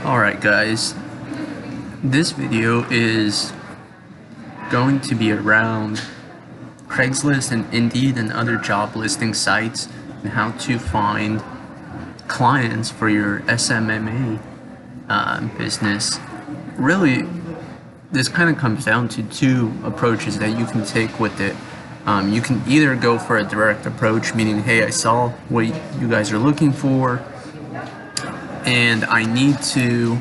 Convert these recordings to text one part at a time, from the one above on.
Alright guys, this video is going to be around Craigslist and Indeed and other job listing sites and how to find clients for your SMMA business. Really, this kind of comes down to two approaches that you can take with it. You can either go for a direct approach, meaning, hey, I saw what you guys are looking for, and I need to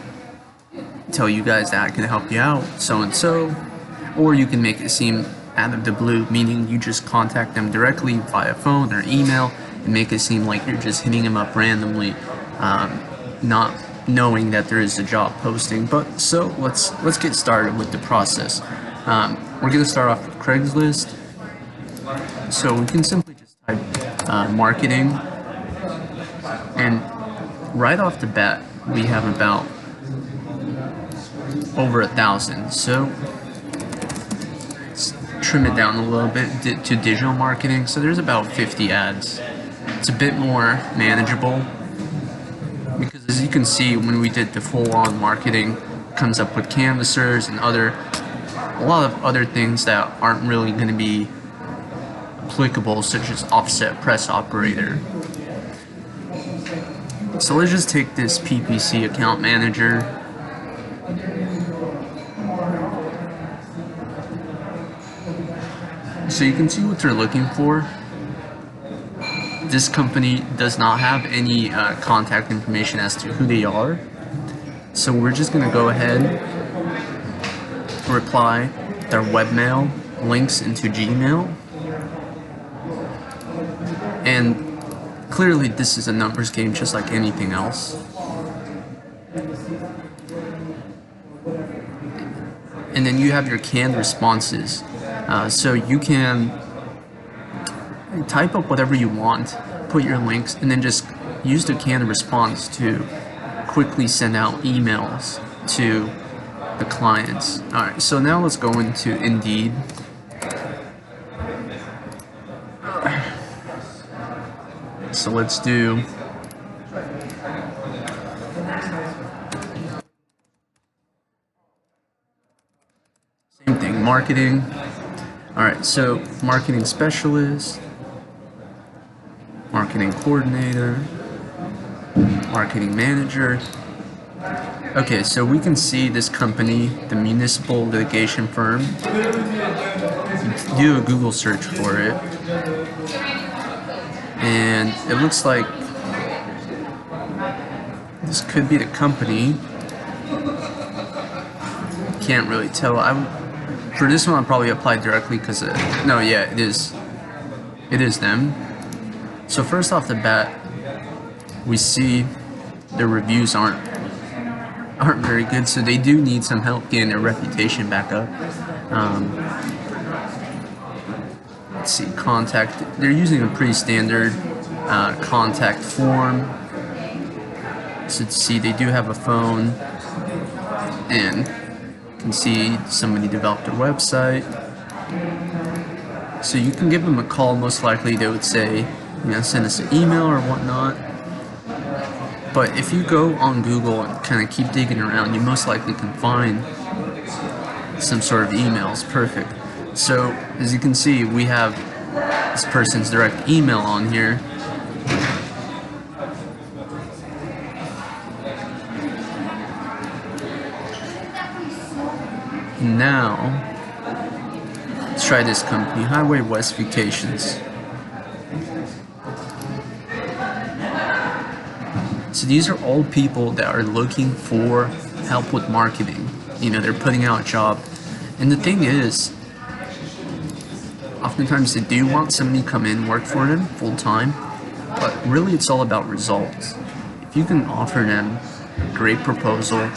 tell you guys that I can help you out, so and so. Or you can make it seem out of the blue, meaning you just contact them directly via phone or email and make it seem like you're just hitting them up randomly, not knowing that there is a job posting. But so let's get started with the process. We're going to start off with Craigslist. So we can simply just type marketing, and right off the bat we have about over 1,000. So let's trim it down a little bit to digital marketing. So there's about 50 ads. It's a bit more manageable because, as you can see, when we did the full-on marketing, it comes up with canvassers and a lot of other things that aren't really going to be applicable, such as offset press operator. So let's just take this PPC account manager. So you can see what they're looking for. This company does not have any contact information as to who they are. So we're just going to go ahead, reply their webmail links into Gmail. And clearly this is a numbers game just like anything else. And then you have your canned responses. So you can type up whatever you want, put your links, and then just use the canned response to quickly send out emails to the clients. Alright, so now let's go into Indeed. So let's do same thing, marketing. Alright, so marketing specialist, marketing coordinator, marketing manager. Okay, so we can see this company, the municipal litigation firm. Do a Google search for it. And it looks like this could be the company. Can't really tell. For this one, I'll probably apply directly because no, yeah, it is them. So first off the bat, we see their reviews aren't very good, so they do need some help getting their reputation back up. Let's see, contact. They're using a pretty standard contact form. So see, they do have a phone, and you can see somebody developed a website. So you can give them a call. Most likely they would say, send us an email or whatnot. But if you go on Google and kind of keep digging around, you most likely can find some sort of emails. Perfect. So as you can see, we have this person's direct email on here. Now let's try this company, Highway West Vacations. So these are all people that are looking for help with marketing. They're putting out a job. And the thing is, oftentimes they do want somebody to come in and work for them full time, but really it's all about results. If you can offer them a great proposal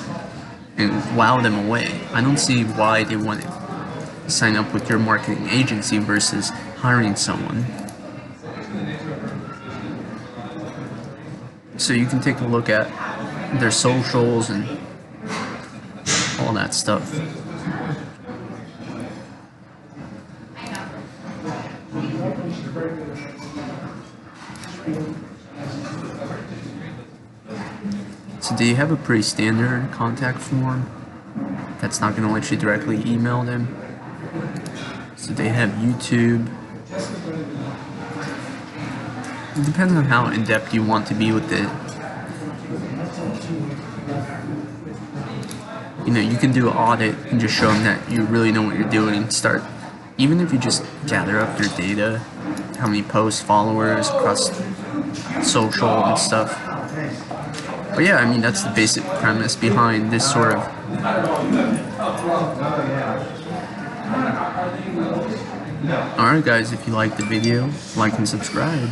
and wow them away, I don't see why they want to sign up with your marketing agency versus hiring someone. So you can take a look at their socials and all that stuff. So So they have a pretty standard contact form that's not going to let you directly email them. So they have YouTube. It depends on how in-depth you want to be with it. You know, you can do an audit and just show them that you really know what you're doing and start, even if you just gather up their data, how many posts, followers, across social and stuff. But yeah, I mean, that's the basic premise behind this sort of. Alright guys, if you liked the video, like and subscribe.